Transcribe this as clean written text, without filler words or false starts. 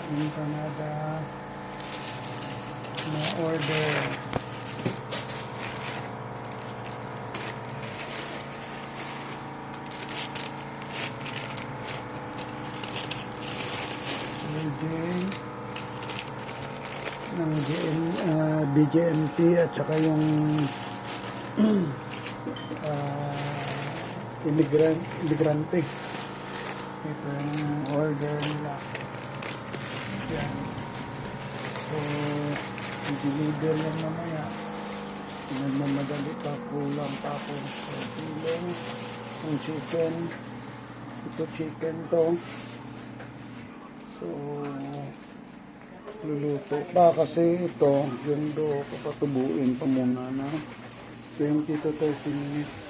In Canada na order. Ng BGMT at saka yung imigrante. Ito yung order nila. Yan. So, i-deliver lang mamaya. Nagmamadali pa, kulang pa ako. So, piling ang chicken. Ito chicken to. So, luluto pa kasi ito, yung do, papatubuin pa muna na 20 to 30 minutes.